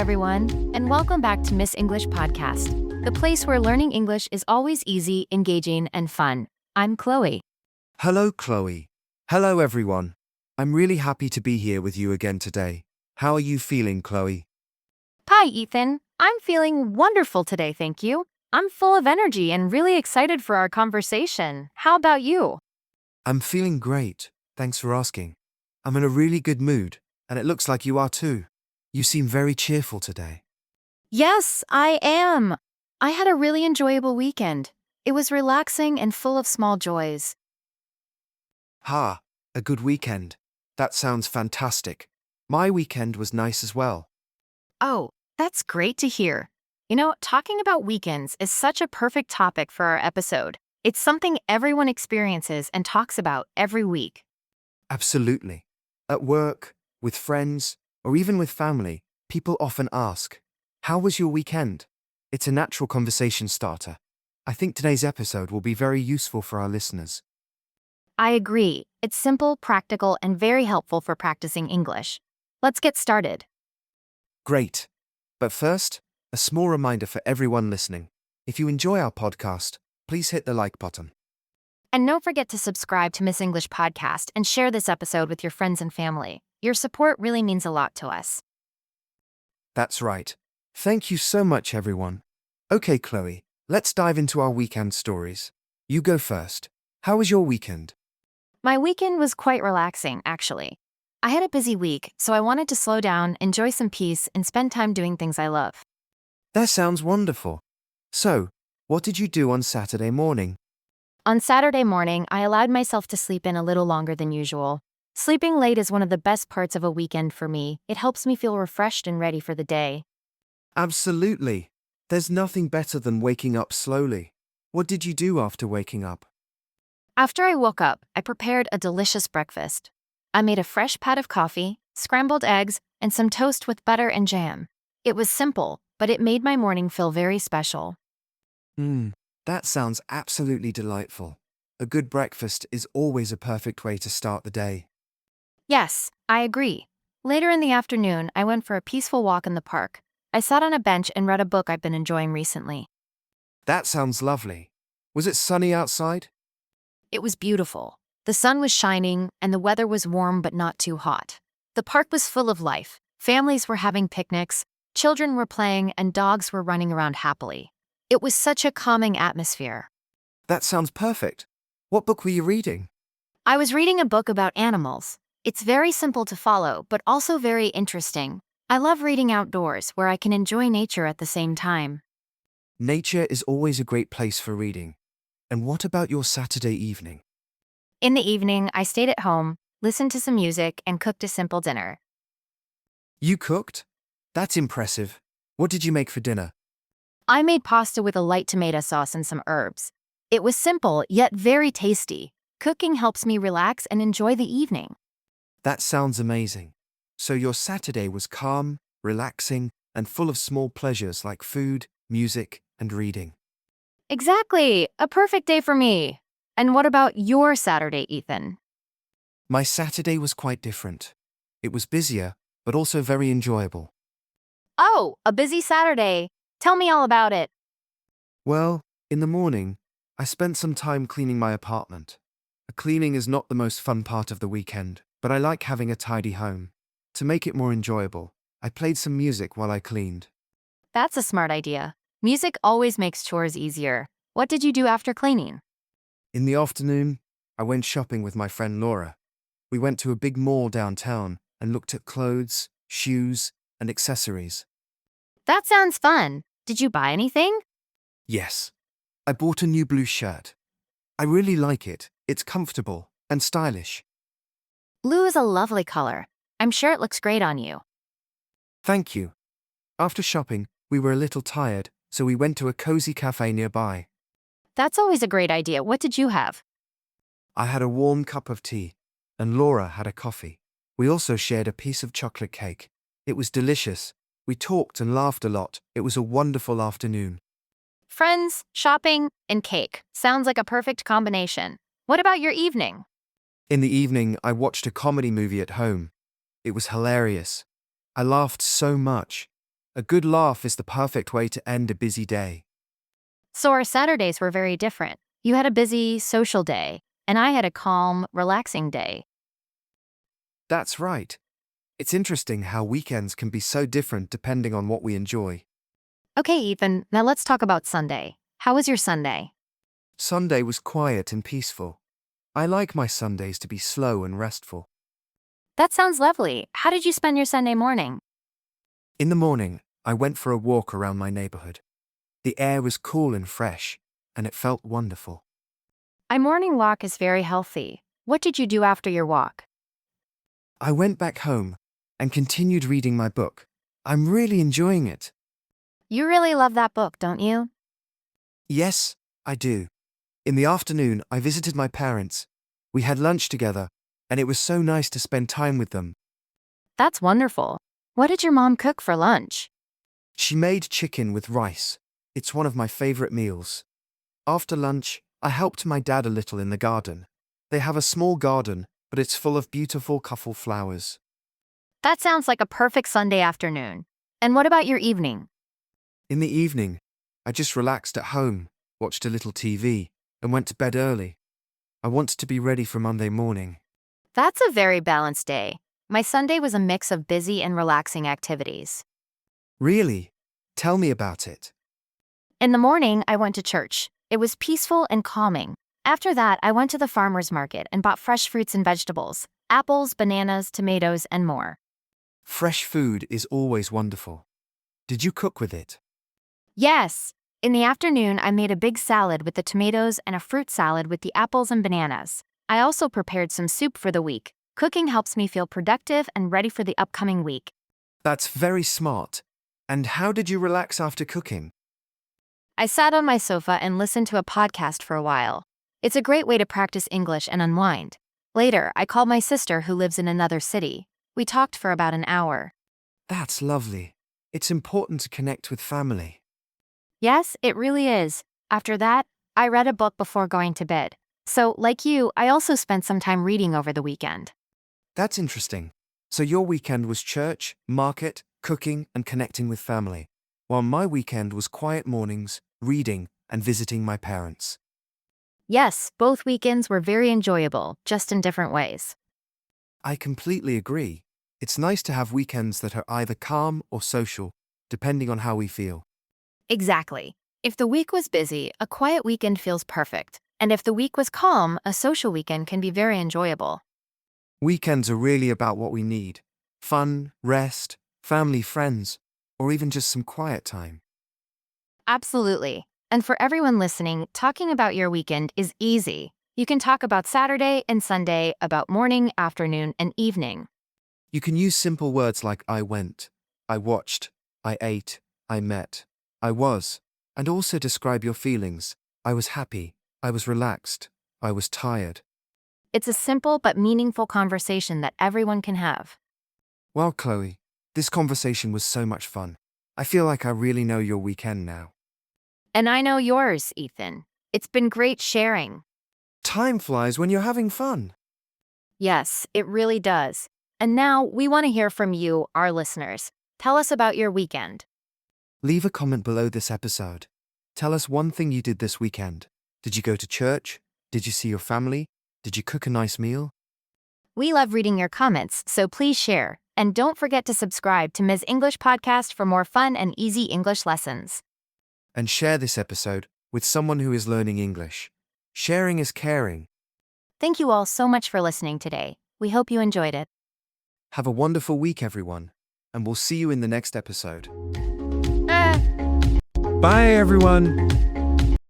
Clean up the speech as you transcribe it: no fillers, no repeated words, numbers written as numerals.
everyone, and welcome back to Miss English Podcast, the place where learning English is always easy, engaging, and fun. I'm Chloe. Hello, Chloe. Hello, everyone. I'm really happy to be here with you again today. How are you feeling, Chloe? Hi, Ethan. I'm feeling wonderful today, thank you. I'm full of energy and really excited for our conversation. How about you? I'm feeling great. Thanks for asking. I'm in a really good mood, and it looks like you are too. You seem very cheerful today. Yes, I am. I had a really enjoyable weekend. It was relaxing and full of small joys. Ha, a good weekend. That sounds fantastic. My weekend was nice as well. Oh, that's great to hear. Talking about weekends is such a perfect topic for our episode. It's something everyone experiences and talks about every week. Absolutely. At work, with friends, or even with family, people often ask, "How was your weekend?" It's a natural conversation starter. I think today's episode will be very useful for our listeners. I agree. It's simple, practical, and very helpful for practicing English. Let's get started. Great. But first, a small reminder for everyone listening. If you enjoy our podcast, please hit the like button. And don't forget to subscribe to Miss English Podcast and share this episode with your friends and family. Your support really means a lot to us. That's right. Thank you so much, everyone. Okay, Chloe, let's dive into our weekend stories. You go first. How was your weekend? My weekend was quite relaxing, actually. I had a busy week, so I wanted to slow down, enjoy some peace, and spend time doing things I love. That sounds wonderful. So, what did you do on Saturday morning? On Saturday morning, I allowed myself to sleep in a little longer than usual. Sleeping late is one of the best parts of a weekend for me. It helps me feel refreshed and ready for the day. Absolutely. There's nothing better than waking up slowly. What did you do after waking up? After I woke up, I prepared a delicious breakfast. I made a fresh pot of coffee, scrambled eggs, and some toast with butter and jam. It was simple, but it made my morning feel very special. That sounds absolutely delightful. A good breakfast is always a perfect way to start the day. Yes, I agree. Later in the afternoon, I went for a peaceful walk in the park. I sat on a bench and read a book I've been enjoying recently. That sounds lovely. Was it sunny outside? It was beautiful. The sun was shining, and the weather was warm but not too hot. The park was full of life. Families were having picnics, children were playing, and dogs were running around happily. It was such a calming atmosphere. That sounds perfect. What book were you reading? I was reading a book about animals. It's very simple to follow, but also very interesting. I love reading outdoors where I can enjoy nature at the same time. Nature is always a great place for reading. And what about your Saturday evening? In the evening, I stayed at home, listened to some music, and cooked a simple dinner. You cooked? That's impressive. What did you make for dinner? I made pasta with a light tomato sauce and some herbs. It was simple, yet very tasty. Cooking helps me relax and enjoy the evening. That sounds amazing. So your Saturday was calm, relaxing, and full of small pleasures like food, music, and reading. Exactly, a perfect day for me. And what about your Saturday, Ethan? My Saturday was quite different. It was busier, but also very enjoyable. Oh, a busy Saturday. Tell me all about it. Well, in the morning, I spent some time cleaning my apartment. Cleaning is not the most fun part of the weekend, but I like having a tidy home. To make it more enjoyable, I played some music while I cleaned. That's a smart idea. Music always makes chores easier. What did you do after cleaning? In the afternoon, I went shopping with my friend Laura. We went to a big mall downtown and looked at clothes, shoes, and accessories. That sounds fun. Did you buy anything? Yes, I bought a new blue shirt. I really like it. It's comfortable and stylish. Blue is a lovely color. I'm sure it looks great on you. Thank you. After shopping, we were a little tired, so we went to a cozy cafe nearby. That's always a great idea. What did you have? I had a warm cup of tea, and Laura had a coffee. We also shared a piece of chocolate cake. It was delicious. We talked and laughed a lot. It was a wonderful afternoon. Friends, shopping, and cake. Sounds like a perfect combination. What about your evening? In the evening, I watched a comedy movie at home. It was hilarious. I laughed so much. A good laugh is the perfect way to end a busy day. So our Saturdays were very different. You had a busy, social day, and I had a calm, relaxing day. That's right. It's interesting how weekends can be so different depending on what we enjoy. Okay, Ethan, now let's talk about Sunday. How was your Sunday? Sunday was quiet and peaceful. I like my Sundays to be slow and restful. That sounds lovely. How did you spend your Sunday morning? In the morning, I went for a walk around my neighborhood. The air was cool and fresh, and it felt wonderful. My morning walk is very healthy. What did you do after your walk? I went back home and continued reading my book. I'm really enjoying it. You really love that book, don't you? Yes, I do. In the afternoon, I visited my parents. We had lunch together, and it was so nice to spend time with them. That's wonderful. What did your mom cook for lunch? She made chicken with rice. It's one of my favorite meals. After lunch, I helped my dad a little in the garden. They have a small garden, but it's full of beautiful couple flowers. That sounds like a perfect Sunday afternoon. And what about your evening? In the evening, I just relaxed at home, watched a little TV, and went to bed early. I wanted to be ready for Monday morning. That's a very balanced day. My Sunday was a mix of busy and relaxing activities. Really? Tell me about it. In the morning, I went to church. It was peaceful and calming. After that, I went to the farmer's market and bought fresh fruits and vegetables, apples, bananas, tomatoes, and more. Fresh food is always wonderful. Did you cook with it? Yes! In the afternoon, I made a big salad with the tomatoes and a fruit salad with the apples and bananas. I also prepared some soup for the week. Cooking helps me feel productive and ready for the upcoming week. That's very smart. And how did you relax after cooking? I sat on my sofa and listened to a podcast for a while. It's a great way to practice English and unwind. Later, I called my sister who lives in another city. We talked for about an hour. That's lovely. It's important to connect with family. Yes, it really is. After that, I read a book before going to bed. So, like you, I also spent some time reading over the weekend. That's interesting. So your weekend was church, market, cooking, and connecting with family, while my weekend was quiet mornings, reading, and visiting my parents. Yes, both weekends were very enjoyable, just in different ways. I completely agree. It's nice to have weekends that are either calm or social, depending on how we feel. Exactly. If the week was busy, a quiet weekend feels perfect. And if the week was calm, a social weekend can be very enjoyable. Weekends are really about what we need: fun, rest, family, friends, or even just some quiet time. Absolutely. And for everyone listening, talking about your weekend is easy. You can talk about Saturday and Sunday, about morning, afternoon, and evening. You can use simple words like I went, I watched, I ate, I met, I was, and also describe your feelings. I was happy, I was relaxed, I was tired. It's a simple but meaningful conversation that everyone can have. Well, Chloe, this conversation was so much fun. I feel like I really know your weekend now. And I know yours, Ethan. It's been great sharing. Time flies when you're having fun. Yes, it really does. And now we want to hear from you, our listeners. Tell us about your weekend. Leave a comment below this episode. Tell us one thing you did this weekend. Did you go to church? Did you see your family? Did you cook a nice meal? We love reading your comments, so please share. And don't forget to subscribe to Ms. English Podcast for more fun and easy English lessons. And share this episode with someone who is learning English. Sharing is caring. Thank you all so much for listening today. We hope you enjoyed it. Have a wonderful week, everyone, and we'll see you in the next episode. Ah. Bye, everyone.